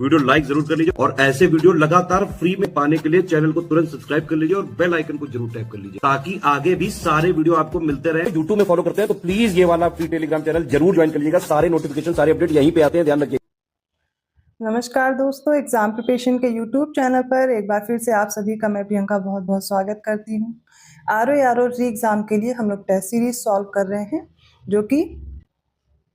Video like जरूर कर लीजिए और ऐसे वीडियो लगातार फ्री में पाने के लिए चैनल को तुरंत सब्सक्राइब कर लीजिए और बेल आइकन को जरूर टैप कर लीजिए ताकि आगे भी सारे वीडियो आपको मिलते रहे। यूट्यूब में फॉलो करते हैं तो प्लीज ये वाला फ्री टेलीग्राम चैनल जरूर ज्वाइन कर लीजिएगा। सारे नोटिफिकेशन सारे अपडेट यहीं पे आते हैं, ध्यान रखिए। नमस्कार दोस्तों, एग्जाम प्रिपरेशन के यूट्यूब चैनल पर एक बार फिर से आप सभी का मैं प्रियंका बहुत बहुत स्वागत करती हूँ। आरओ री एग्ज़ाम के लिए हम लोग टेस्ट सीरीज सॉल्व कर रहे हैं जो कि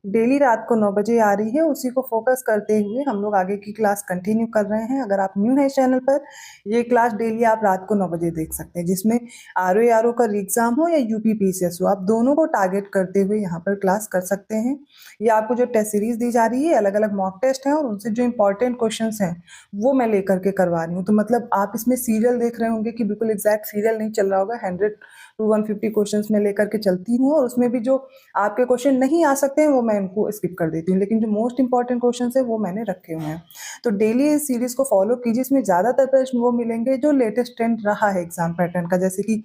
डेली रात को 9 बजे आ रही है। उसी को फोकस करते हुए हम लोग आगे की क्लास कंटिन्यू कर रहे हैं। अगर आप न्यू हैं चैनल पर, ये क्लास डेली आप रात को 9 बजे देख सकते हैं, जिसमें आरओ का एग्ज़ाम हो या यूपी पीसीएस हो, आप दोनों को टारगेट करते हुए यहाँ पर क्लास कर सकते हैं। ये आपको जो टेस्ट सीरीज दी जा रही है, अलग अलग मॉक टेस्ट हैं और उनसे जो इंपॉर्टेंट क्वेश्चन हैं वो मैं लेकर के करवा रही हूँ। तो मतलब आप इसमें सीरियल देख रहे होंगे कि बिल्कुल एग्जैक्ट सीरियल नहीं चल रहा होगा। 100 to 150 क्वेश्चन में लेकर के चलती हूँ और उसमें भी जो आपके क्वेश्चन नहीं आ सकते हैं वो मैं इनको स्किप कर देती हूँ, लेकिन जो मोस्ट इंपॉर्टेंट क्वेश्चन है वो मैंने रखे हुए हैं। तो डेली इस सीरीज को फॉलो कीजिए। इसमें ज़्यादातर प्रश्न वो मिलेंगे जो लेटेस्ट ट्रेंड रहा है एग्जाम पैटर्न का, जैसे कि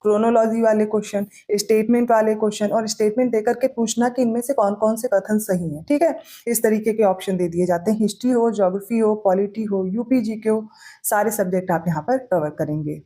क्रोनोलॉजी वाले क्वेश्चन, स्टेटमेंट वाले क्वेश्चन और स्टेटमेंट देकर के पूछना कि इनमें से कौन कौन से कथन सही हैं। ठीक है, इस तरीके के ऑप्शन दे दिए जाते हैं। हिस्ट्री हो, ज्योग्राफी हो, पॉलिटी हो, यूपी जीके हो, सारे सब्जेक्ट आप यहाँ पर कवर करेंगे।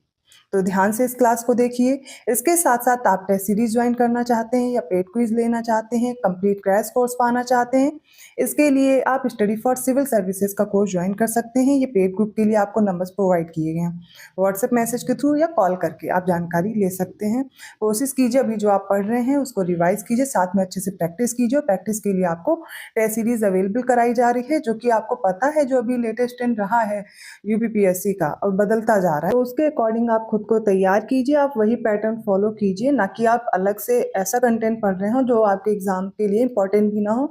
तो ध्यान से इस क्लास को देखिए। इसके साथ साथ आप टेस्ट सीरीज ज्वाइन करना चाहते हैं या पेड क्विज लेना चाहते हैं, कंप्लीट क्रैश कोर्स पाना चाहते हैं, इसके लिए आप स्टडी फॉर सिविल सर्विसेज का कोर्स ज्वाइन कर सकते हैं। ये पेड ग्रुप के लिए आपको नंबर्स प्रोवाइड किए गए हैं। व्हाट्सएप मैसेज के थ्रू या कॉल करके आप जानकारी ले सकते हैं। कोशिश कीजिए अभी जो आप पढ़ रहे हैं उसको रिवाइज कीजिए, साथ में अच्छे से प्रैक्टिस कीजिए। प्रैक्टिस के लिए आपको टेस्ट सीरीज अवेलेबल कराई जा रही है, जो कि आपको पता है जो अभी लेटेस्ट ट्रेंड रहा है यूपीपीएससी का और बदलता जा रहा है, तो उसके अकॉर्डिंग आप खुद को तैयार कीजिए। आप वही पैटर्न फॉलो कीजिए, ना कि आप अलग से ऐसा कंटेंट पढ़ रहे हो जो आपके एग्जाम के लिए इंपॉर्टेंट भी ना हो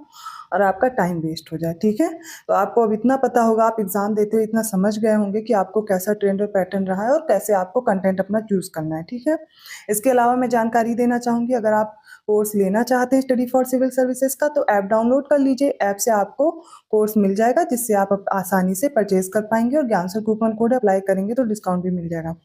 और आपका टाइम वेस्ट हो जाए। ठीक है, तो आपको अब इतना पता होगा, आप एग्जाम देते हुए इतना समझ गए होंगे कि आपको कैसा ट्रेंड और पैटर्न रहा है और कैसे आपको कंटेंट अपना चूज करना है। ठीक है, इसके अलावा मैं जानकारी देना चाहूँगी, अगर आप कोर्स लेना चाहते हैं स्टडी फॉर सिविल सर्विसेज का तो ऐप डाउनलोड कर लीजिए। ऐप से आपको कोर्स मिल जाएगा, जिससे आप आसानी से परचेज कर पाएंगे और ज्ञान सर कूपन कोड अप्लाई करेंगे तो डिस्काउंट भी मिल जाएगा।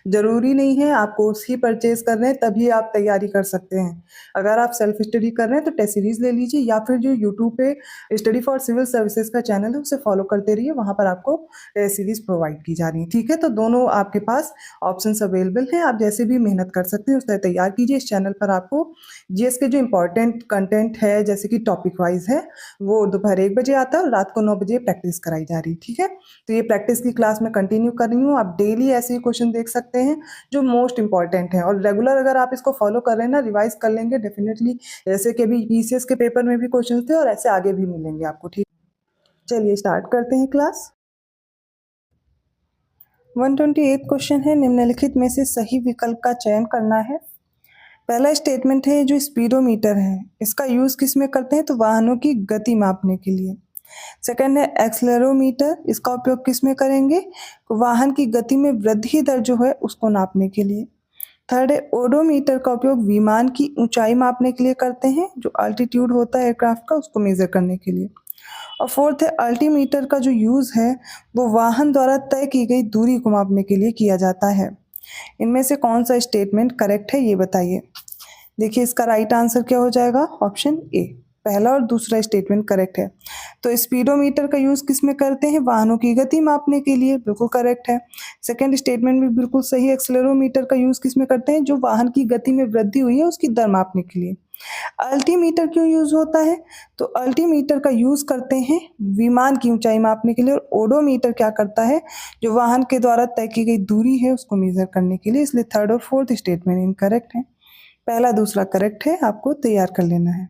जरूरी नहीं है आप कोर्स ही परचेज कर रहे हैं तभी आप तैयारी कर सकते हैं। अगर आप सेल्फ स्टडी कर रहे हैं तो टेस्ट सीरीज ले लीजिए, या फिर जो यूट्यूब पे स्टडी फॉर सिविल सर्विसेज का चैनल है उसे फॉलो करते रहिए, वहां पर आपको टेस्ट सीरीज प्रोवाइड की जा रही है। ठीक है, तो दोनों आपके पास ऑप्शन अवेलेबल हैं, आप जैसे भी मेहनत कर सकते हैं उसे तैयार कीजिए। इस चैनल पर आपको जीएस के जो इंपॉर्टेंट कंटेंट है, जैसे कि टॉपिक वाइज है, वो दोपहर 1 बजे आता है और रात को 9 बजे प्रैक्टिस कराई जा रही है। ठीक है, तो ये प्रैक्टिस की क्लास में कंटिन्यू कर रही हूँ। आप डेली ऐसे ही क्वेश्चन देख सकते हैं जो मोस्ट इंपॉर्टेंट है, और रेगुलर अगर आप इसको फॉलो कर रहे हैं ना, रिवाइज कर लेंगे डेफिनेटली, जैसे कि अभी पीसीएस के पेपर में भी क्वेश्चन थे और ऐसे आगे भी मिलेंगे आपको। ठीक, चलिए स्टार्ट करते हैं क्लास। 128 क्वेश्चन है, निम्नलिखित में से सही विकल्प का चयन करना है। पहला स्टेटमेंट है, जो स्पीडोमीटर है इसका यूज किस में करते हैं, तो वाहनों की गति मापने के लिए। सेकंड है एक्सेलेरोमीटर, इसका उपयोग किस में करेंगे, वाहन की गति में वृद्धि दर जो है उसको नापने के लिए। थर्ड है ओडोमीटर का उपयोग विमान की ऊंचाई मापने के लिए करते हैं, जो अल्टीट्यूड होता है एयरक्राफ्ट का उसको मेजर करने के लिए। और फोर्थ है अल्टीमीटर का जो यूज है वो वाहन द्वारा तय की गई दूरी को मापने के लिए किया जाता है। इनमें से कौन सा स्टेटमेंट करेक्ट है ये बताइए। देखिए इसका राइट आंसर क्या हो जाएगा, ऑप्शन ए, पहला और दूसरा स्टेटमेंट करेक्ट है। तो स्पीडोमीटर का यूज किस में करते हैं, वाहनों की गति मापने के लिए, बिल्कुल करेक्ट है। सेकंड स्टेटमेंट भी बिल्कुल सही, एक्सेलेरोमीटर का यूज किस में करते हैं, जो वाहन की गति में वृद्धि हुई है उसकी दर मापने के लिए। अल्टीमीटर क्यों यूज होता है, तो अल्टीमीटर का यूज करते हैं विमान की ऊंचाई मापने के लिए, और ओडोमीटर क्या करता है, जो वाहन के द्वारा तय की गई दूरी है उसको मेजर करने के लिए। इसलिए थर्ड और फोर्थ स्टेटमेंट इनकरेक्ट है, पहला दूसरा करेक्ट है, आपको तैयार कर लेना है।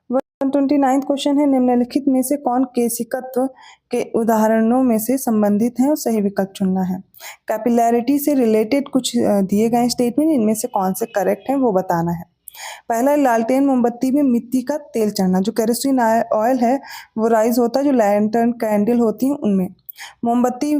129 क्वेश्चन है, निम्नलिखित में से कौन केशिकत्व के उदाहरणों में से संबंधित है और सही विकल्प चुनना है। कैपिलैरिटी से रिलेटेड कुछ दिए गए स्टेटमेंट, इनमें से कौन से करेक्ट हैं वो बताना है। पहला, लालटेन मोमबत्ती में मिट्टी का तेल चढ़ना, जो केरोसिन ऑयल है वो राइज होता है जो लैंटर्न कैंडल होती है उनमें। मोमबत्ती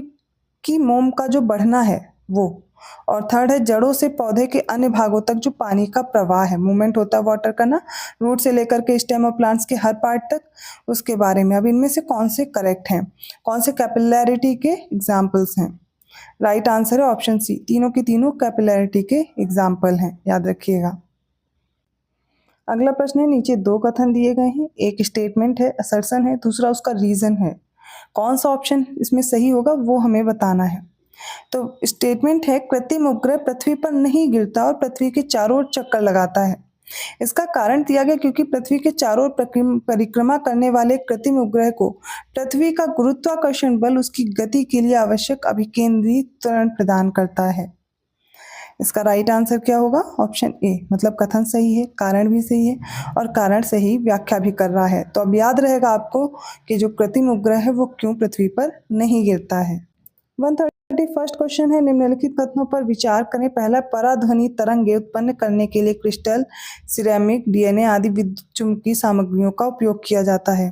की मोम का जो बढ़ना है वो। और थर्ड है जड़ों से पौधे के अन्य भागों तक जो पानी का प्रवाह है, मूवमेंट होता है वाटर का ना, रूट से लेकर के स्टेम ऑफ प्लांट्स के हर पार्ट तक, उसके बारे में। अब इनमें से कौन से करेक्ट हैं, कौन से कैपिलैरिटी के एग्जाम्पल्स हैं। राइट आंसर है ऑप्शन सी, तीनों की तीनों कैपिलैरिटी के एग्जाम्पल हैं, याद रखिएगा। अगला प्रश्न है, नीचे दो कथन दिए गए हैं, एक स्टेटमेंट है, असर्शन है, दूसरा उसका रीजन है। कौन सा ऑप्शन इसमें सही होगा वो हमें बताना है। तो स्टेटमेंट है, कृत्रिम उपग्रह पृथ्वी पर नहीं गिरता और पृथ्वी के चारों ओर चक्कर लगाता है। इसका कारण दिया गया क्योंकि पृथ्वी के चारों ओर परिक्रमा करने वाले कृत्रिम उपग्रह को पृथ्वी का गुरुत्वाकर्षण बल उसकी गति के लिए आवश्यक अभिकेंद्रित त्वरण प्रदान करता है। इसका राइट आंसर क्या होगा? ऑप्शन ए, मतलब कथन सही है, कारण भी सही है और कारण से ही व्याख्या भी कर रहा है। तो अब याद रहेगा आपको कि जो कृत्रिम उपग्रह है वो क्यों पृथ्वी पर नहीं गिरता है। 131 क्वेश्चन है, निम्नलिखित कथनों पर विचार करें। पहला, पराध्वनि तरंगें उत्पन्न करने के लिए क्रिस्टल, सिरेमिक, डीएनए आदि विद्युत चुंबकीय सामग्रियों का उपयोग किया जाता है।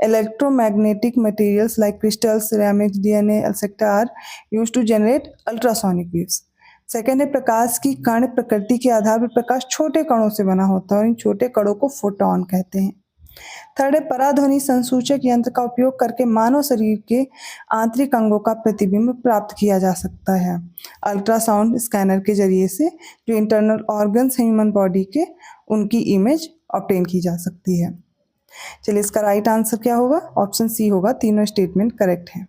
Electromagnetic materials like crystal, ceramics, DNA etcetera are used to generate ultrasonic waves. Second है, प्रकाश की कण प्रकृति के आधार पर प्रकाश छोटे कणों से बना होता है और इन छोटे कणों को फोटॉन कहते हैं। थर्ड है, पराध्वनि संसूचक यंत्र का उपयोग करके मानव शरीर के आंतरिक अंगों का प्रतिबिंब प्राप्त किया जा सकता है अल्ट्रासाउंड स्कैनर के जरिए से, जो इंटरनल ऑर्गन्स ह्यूमन बॉडी के, उनकी इमेज ऑब्टेन की जा सकती है। चलिए इसका राइट आंसर क्या होगा? ऑप्शन सी होगा, तीनों स्टेटमेंट करेक्ट है।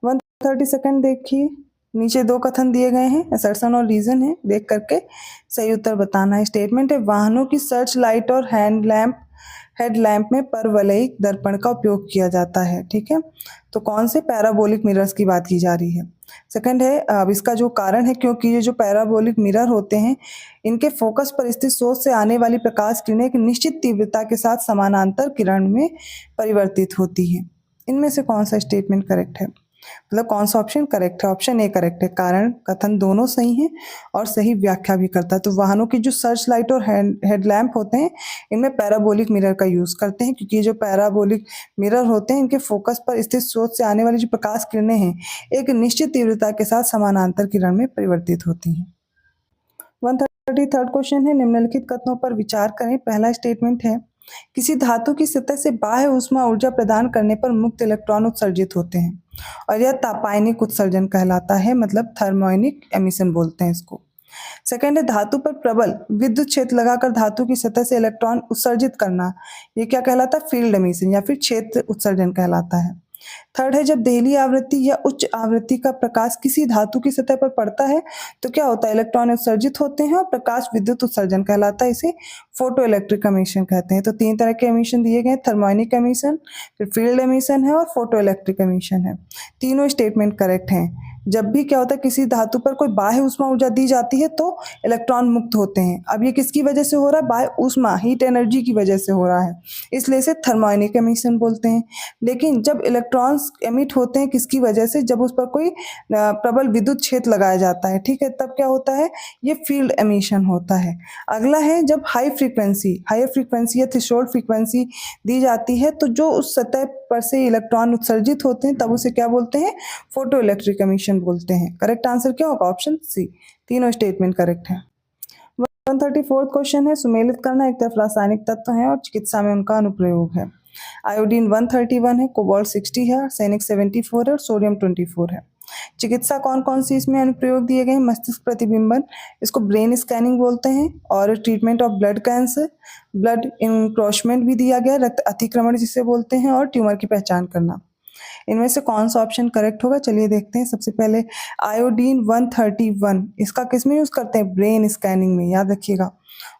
132 देखिए, नीचे दो कथन दिए गए हैं, असर्शन और रीजन है, देख करके सही उत्तर बताना है। स्टेटमेंट है, वाहनों की सर्च लाइट और हेडलैम्प में परवलयिक दर्पण का उपयोग किया जाता है। ठीक है, तो कौन से? पैराबोलिक मिरर्स की बात की जा रही है। सेकंड है, अब इसका जो कारण है, क्योंकि ये जो पैराबोलिक मिरर होते हैं इनके फोकस पर स्थित सोर्स से आने वाली प्रकाश किरणें एक निश्चित तीव्रता के साथ समानांतर किरण में परिवर्तित होती हैं। इनमें से कौन सा स्टेटमेंट करेक्ट है? मतलब कौन सा ऑप्शन करेक्ट है? ऑप्शन ए करेक्ट है, कारण कथन दोनों सही हैं और सही व्याख्या भी करता है। तो वाहनों की जो सर्च लाइट और हेडलैम्प होते हैं इनमें पैराबोलिक मिरर का यूज करते हैं, क्योंकि जो पैराबोलिक मिरर होते हैं इनके फोकस पर स्थित स्रोत से आने वाली जो प्रकाश किरणें हैं एक निश्चित तीव्रता के साथ समानांतर किरण में परिवर्तित होती हैं। 133 क्वेश्चन है, निम्नलिखित कथनों पर विचार करें। पहला स्टेटमेंट है, किसी धातु की सतह से बाह्य ऊष्मा ऊर्जा प्रदान करने पर मुक्त इलेक्ट्रॉन उत्सर्जित होते हैं और यह तापायनिक उत्सर्जन कहलाता है, मतलब थर्मोनिक एमिशन बोलते हैं इसको। सेकेंड है, धातु पर प्रबल विद्युत क्षेत्र लगाकर धातु की सतह से इलेक्ट्रॉन उत्सर्जित करना, ये क्या कहलाता है? फील्ड एमिशन या फिर क्षेत्र उत्सर्जन कहलाता है। थर्ड है, जब देहली आवृत्ति या उच्च आवृत्ति का प्रकाश किसी धातु की सतह पर पड़ता है तो क्या होता है? इलेक्ट्रॉन उत्सर्जित होते हैं और प्रकाश विद्युत उत्सर्जन कहलाता है, इसे फोटो इलेक्ट्रिक एमिशन कहते हैं। तो तीन तरह के एमिशन दिए गए, थर्मोनिक एमिशन, फिर फील्ड एमिशन है और फोटो इलेक्ट्रिक एमिशन है। तीनों स्टेटमेंट करेक्ट हैं। जब भी क्या होता है, किसी धातु पर कोई बाह्य ऊष्मा ऊर्जा दी जाती है तो इलेक्ट्रॉन मुक्त होते हैं। अब ये किसकी वजह से हो रहा है? बाह्य ऊष्मा, हीट एनर्जी की वजह से हो रहा है, इसलिए इसे थर्मोनिक एमिशन बोलते हैं। लेकिन जब इलेक्ट्रॉन्स एमिट होते हैं किसकी वजह से? जब उस पर कोई प्रबल विद्युत क्षेत्र लगाया जाता है, ठीक है, तब क्या होता है? ये फील्ड एमिशन होता है। अगला है, जब हायर फ्रीक्वेंसी या थ्रेशोल्ड फ्रीक्वेंसी दी जाती है तो जो उस सतह पर से इलेक्ट्रॉन उत्सर्जित होते हैं तब उसे क्या बोलते हैं? फोटो इलेक्ट्रिक एमिशन बोलते हैं। करेक्ट आंसर क्या होगा? ऑप्शन सी, तीनों स्टेटमेंट करेक्ट है। 134 क्वेश्चन है, सुमेलित करना एक तरफ रासायनिक तत्व है और चिकित्सा में उनका अनुप्रयोग है। आयोडीन 131 है, कोबाल्ट 60 है, आर्सेनिक 74 है और सोडियम 24 है। चिकित्सा कौन कौन सी इसमें अनुप्रयोग दिए गए हैं? मस्तिष्क प्रतिबिंबन, इसको ब्रेन स्कैनिंग बोलते हैं, और treatment of blood cancer, blood encroachment भी दिया गया, रक्त अतिक्रमण जिसे बोलते हैं, और ट्यूमर की पहचान करना। इनमें से कौन सा ऑप्शन करेक्ट होगा? चलिए देखते हैं। सबसे पहले आयोडीन 131, इसका किस में यूज करते हैं? ब्रेन स्कैनिंग में, याद रखिएगा।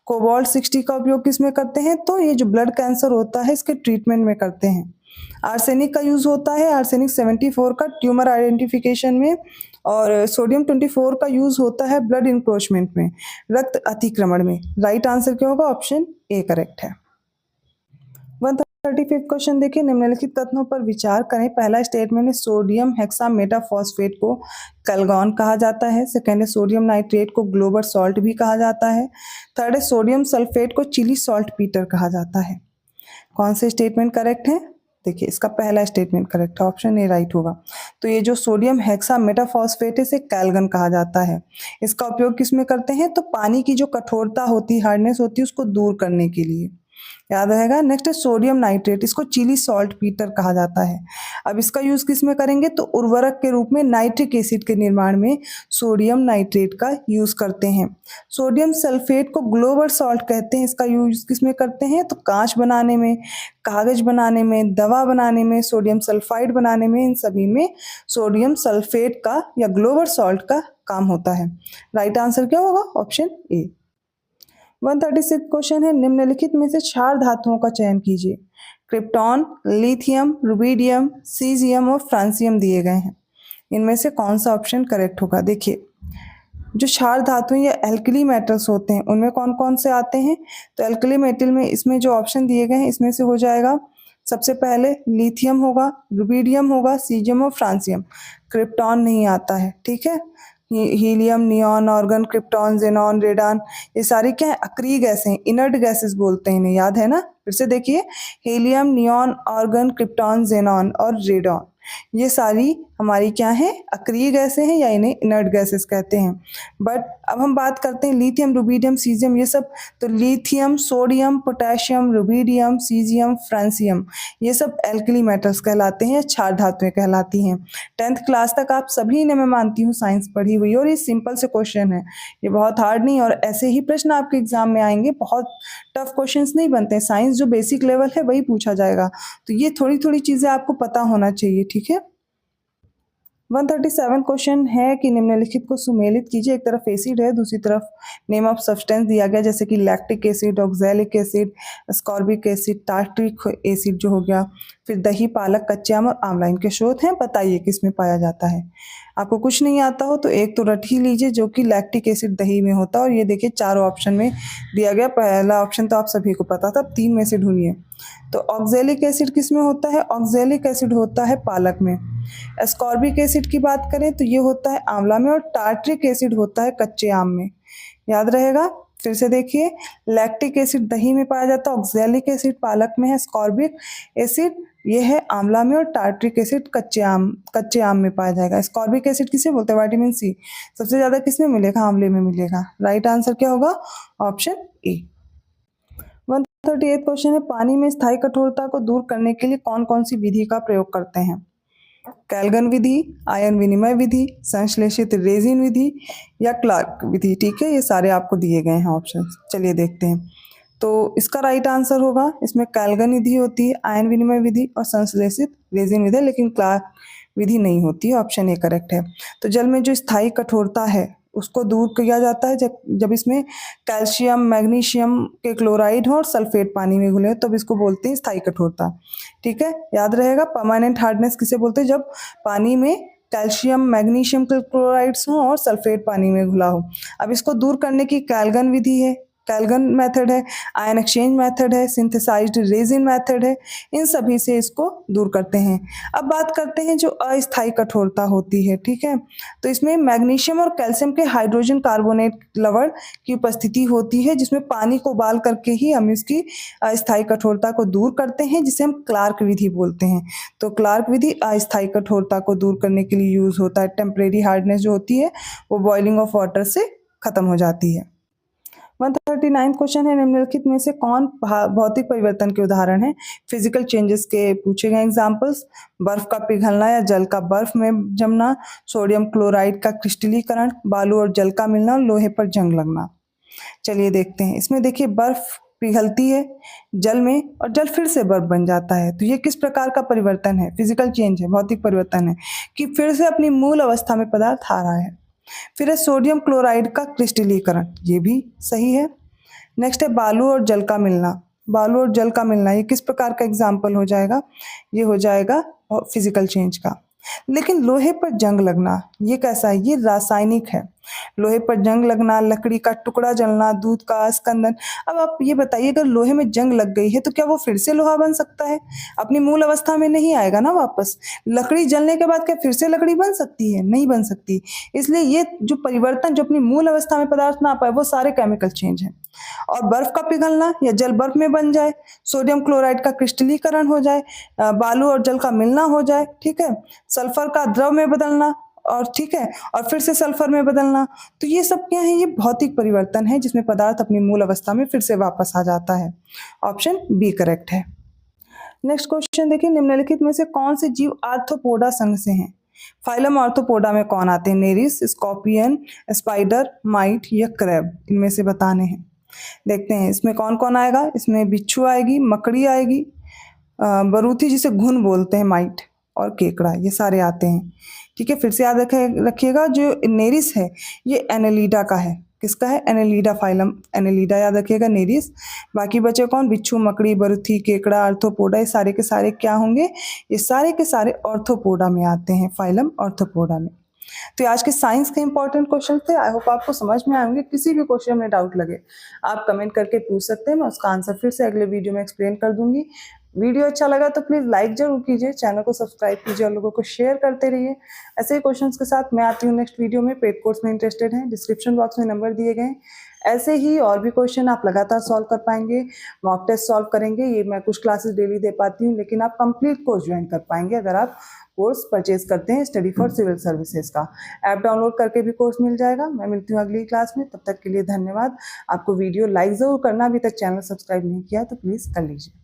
कोबाल्ट 60 का उपयोग किस में करते हैं? तो ये जो ब्लड कैंसर होता है इसके ट्रीटमेंट में करते हैं। आर्सेनिक का यूज होता है, आर्सेनिक 74 का ट्यूमर आइडेंटिफिकेशन में, और सोडियम 24 का यूज होता है ब्लड इंक्रोचमेंट में, रक्त अतिक्रमण में। राइट आंसर क्या होगा? ऑप्शन ए करेक्ट है। 135 क्वेश्चन देखिए, निम्नलिखित कथनों पर विचार करें। पहला स्टेटमेंट है, सोडियम हेक्सामेटाफॉस्फेट को कैलगॉन कहा जाता है। सेकेंड है, सोडियम नाइट्रेट को ग्लोबल सॉल्ट भी कहा जाता है। थर्ड है, सोडियम सल्फेट को चिली सॉल्ट पीटर कहा जाता है। कौन से स्टेटमेंट करेक्ट है? देखिए, इसका पहला स्टेटमेंट करेक्ट है, ऑप्शन ए राइट होगा। तो ये जो सोडियम हेक्सामेटाफॉस्फेट है इसे कैलगन कहा जाता है। इसका उपयोग किस में करते हैं? तो पानी की जो कठोरता होती है, हार्डनेस होती है, उसको दूर करने के लिए। याद रहेगा। नेक्स्ट है सोडियम नाइट्रेट, इसको चिली सॉल्ट पीटर कहा जाता है। अब इसका यूज किस में करेंगे, तो उर्वरक के रूप में नाइट्रिक एसिड के निर्माण में सोडियम नाइट्रेट का यूज करते हैं। सोडियम सल्फेट को ग्लोबल सॉल्ट कहते हैं, इसका यूज किस में करते हैं, तो कांच बनाने में, कागज बनाने में, दवा बनाने में, सोडियम सल्फाइड बनाने में, इन सभी में सोडियम सल्फेट का या ग्लोबल सॉल्ट का काम होता है। राइट आंसर क्या होगा, ऑप्शन ए। 136 क्वेश्चन है, निम्नलिखित में से क्षार धातुओं का चयन कीजिए। क्रिप्टॉन, लिथियम, रुबिडियम, सीजियम और फ्रांसियम दिए गए हैं। इनमें से कौन सा ऑप्शन करेक्ट होगा। देखिए, जो क्षार धातु या एल्कली मेटल्स होते हैं उनमें कौन कौन से आते हैं, तो एल्कली मेटल में इसमें जो ऑप्शन दिए गए हैं इसमें से हो जाएगा सबसे पहले लिथियम होगा, रुबिडियम होगा, सीजियम और फ्रांसियम। क्रिप्टॉन नहीं आता है, ठीक है। Helium, neon, organ, krypton, xenon, radon, ये सारी क्या है, अक्रिय गैसें हैं, इनर्ट गैसेस बोलते हैं इन्हें, याद है ना। फिर से देखिए, helium, neon, organ, krypton, xenon और रेडॉन, ये सारी हमारी क्या है, अक्रिय गैसें हैं या इन्हें इनर्ट गैसेस कहते हैं। बट अब हम बात करते हैं लिथियम, रुबिडियम, सीजियम, ये सब, तो lithium, sodium, potassium, rubidium, caesium, francium, ये सब एल्कली मेटल्स कहलाते हैं, क्षार धातुएं कहलाती हैं। 10th क्लास तक आप सभी ने, मैं मानती हूँ, साइंस पढ़ी हुई, और ये सिंपल से क्वेश्चन है, ये बहुत हार्ड नहीं, और ऐसे ही प्रश्न आपके एग्जाम में आएंगे, बहुत टफ क्वेश्चंस नहीं बनते हैं। साइंस जो बेसिक लेवल है वही पूछा जाएगा, तो ये थोड़ी थोड़ी चीजें आपको पता होना चाहिए, ठीक है। 137 क्वेश्चन है कि निम्नलिखित को सुमेलित कीजिए। एक तरफ एसिड है, दूसरी तरफ नेम ऑफ सब्सटेंस दिया गया, जैसे कि lactic acid, oxalic acid, ascorbic acid, tartaric acid जो हो गया, फिर दही, पालक, कच्चे आम और आंवला, इनके स्रोत हैं, बताइए किस में पाया जाता है। आपको कुछ नहीं आता हो तो एक तो रट ही लीजिए, जो कि लैक्टिक एसिड दही में होता है, और ये देखिए चारों ऑप्शन में दिया गया, पहला ऑप्शन तो आप सभी को पता था, अब 3 में से ढूंढिए। तो ऑक्सैलिक एसिड किस में होता है, ऑक्सैलिक एसिड होता है पालक में। एस्कॉर्बिक एसिड की बात करें तो ये होता है आंवला में, और टार्ट्रिक एसिड होता है कच्चे आम में, याद रहेगा। फिर से देखिए, लैक्टिक एसिड दही में पाया जाता है, ऑक्सैलिक एसिड पालक में है, एस्कॉर्बिक एसिड ये है आंवला में, और टार्ट्रिक एसिड कच्चे आम में पाया जाएगा। एस्कॉर्बिक एसिड किसे बोलते हैं, विटामिन सी, सबसे ज्यादा किस में मिलेगा, आंवले में मिलेगा। राइट आंसर क्या होगा, ऑप्शन ए। 138 क्वेश्चन है, पानी में स्थायी कठोरता को दूर करने के लिए कौन कौन सी विधि का प्रयोग करते हैं। कैल्गन विधि, आयन विनिमय विधि, संश्लेषित रेजिन विधि या क्लार्क विधि, ठीक है। ये सारे आपको दिए गए हैं ऑप्शन, चलिए देखते हैं। तो इसका राइट आंसर होगा, इसमें कैल्गन विधि होती है, आयन विनिमय विधि और संश्लेषित रेजिन विधि, लेकिन क्लार्क विधि नहीं होती है, ऑप्शन ए करेक्ट है। तो जल में जो स्थायी कठोरता है उसको दूर किया जाता है जब इसमें कैल्शियम, मैग्नीशियम के क्लोराइड हो और सल्फेट पानी में घुले हो, तब इसको बोलते हैं स्थायी कठोरता, ठीक है, याद रहेगा। परमानेंट हार्डनेस किसे बोलते हैं, जब पानी में कैल्शियम, मैग्नीशियम के क्लोराइड्स हो और सल्फेट पानी में घुला हो। अब इसको दूर करने की कैल्गन विधि है, कैल्गन मेथड है, आयन एक्सचेंज मेथड है, सिंथेसाइज्ड रेजिन मेथड है, इन सभी से इसको दूर करते हैं। अब बात करते हैं जो अस्थायी कठोरता होती है, ठीक है। तो इसमें मैग्नीशियम और कैल्शियम के हाइड्रोजन कार्बोनेट लवण की उपस्थिति होती है, जिसमें पानी को उबाल करके ही हम इसकी अस्थायी कठोरता को दूर करते हैं, जिसे हम क्लार्क विधि बोलते हैं। तो क्लार्क विधि अस्थायी कठोरता को दूर करने के लिए यूज होता है। टेम्परेरी हार्डनेस जो होती है वो बॉइलिंग ऑफ वाटर से खत्म हो जाती है। 139 क्वेश्चन है, निम्नलिखित में से कौन भौतिक परिवर्तन के उदाहरण है। फिजिकल चेंजेस के पूछे गए एग्जांपल्स, बर्फ का पिघलना या जल का बर्फ में जमना, सोडियम क्लोराइड का क्रिस्टलीकरण, बालू और जल का मिलना, लोहे पर जंग लगना। चलिए देखते हैं, इसमें देखिए बर्फ पिघलती है जल में और जल फिर से बर्फ बन जाता है, तो ये किस प्रकार का परिवर्तन है, फिजिकल चेंज है, भौतिक परिवर्तन है कि फिर से अपनी मूल अवस्था में पदार्थ आ रहा है। फिर है सोडियम क्लोराइड का क्रिस्टलीकरण, ये भी सही है। नेक्स्ट है बालू और जल का मिलना, बालू और जल का मिलना, ये किस प्रकार का एग्जाम्पल हो जाएगा, ये हो जाएगा फिजिकल चेंज का। लेकिन लोहे पर जंग लगना ये कैसा है, ये रासायनिक है। लोहे पर जंग लगना, लकड़ी का टुकड़ा जलना, दूध का स्कंदन। अब आप ये बताइए, अगर लोहे में जंग लग गई है तो क्या वो फिर से लोहा बन सकता है, अपनी मूल अवस्था में नहीं आएगा ना वापस। लकड़ी जलने के बाद क्या फिर से लकड़ी बन सकती है, नहीं बन सकती। इसलिए ये जो परिवर्तन जो अपनी मूल अवस्था में पदार्थ ना पाए वो सारे केमिकल चेंज है। और बर्फ का पिघलना या जल बर्फ में बन जाए, सोडियम क्लोराइड का क्रिस्टलीकरण हो जाए, बालू और जल का मिलना हो जाए, ठीक है, सल्फर का द्रव में बदलना और ठीक है, और फिर से सल्फर में बदलना। तो ये सब क्या है, ये भौतिक परिवर्तन है जिसमें पदार्थ अपनी मूल अवस्था में फिर से वापस आ जाता है। ऑप्शन बी करेक्ट है। नेक्स्ट क्वेश्चन देखिए, निम्नलिखित में से कौन से जीव आर्थ्रोपोडा संघ से हैं? फाइलम आर्थ्रोपोडा में कौन आते हैं? नेरिस, स्कॉर्पियन, स्पाइडर, माइट या क्रैब? इनमें से बताने हैं। देखते हैं इसमें कौन कौन आएगा। इसमें बिच्छू आएगी, मकड़ी आएगी, बरूथी जिसे घुन बोलते हैं, माइट, और केकड़ा, ये सारे आते हैं। ठीक है, फिर से याद रखिएगा, जो नेरिस है ये एनेलिडा का है। किसका है? एनेलिडा, फाइलम एनेलिडा याद रखिएगा, नेरिस। बाकी बचे कौन? बिच्छू, मकड़ी, बरूथी, केकड़ा, आर्थ्रोपोडा, ये सारे के सारे क्या होंगे? ये सारे के सारे आर्थ्रोपोडा में आते हैं, फाइलम आर्थ्रोपोडा में। तो आज के साइंस के इंपॉर्टेंट क्वेश्चन थे। आई होप आपको समझ में आएंगे। किसी भी क्वेश्चन में डाउट लगे आप कमेंट करके पूछ सकते हैं, मैं उसका आंसर फिर से अगले वीडियो में एक्सप्लेन कर दूंगी। वीडियो अच्छा लगा तो प्लीज़ लाइक जरूर कीजिए, चैनल को सब्सक्राइब कीजिए और लोगों को शेयर करते रहिए। ऐसे ही क्वेश्चंस के साथ मैं आती हूँ नेक्स्ट वीडियो में। पेड कोर्स में इंटरेस्टेड हैं, डिस्क्रिप्शन बॉक्स में नंबर दिए गए हैं। ऐसे ही और भी क्वेश्चन आप लगातार सॉल्व कर पाएंगे, मॉक टेस्ट सॉल्व करेंगे। ये मैं कुछ क्लासेस डेली दे पाती हूँ, लेकिन आप कंप्लीट कोर्स ज्वाइन कर पाएंगे अगर आप कोर्स परचेज करते हैं स्टडी फॉर सिविल सर्विसेज का। ऐप डाउनलोड करके भी कोर्स मिल जाएगा। मैं मिलती हूँ अगली क्लास में, तब तक के लिए धन्यवाद। आपको वीडियो लाइक ज़रूर करना, अभी तक चैनल सब्सक्राइब नहीं किया तो प्लीज़ कर लीजिए।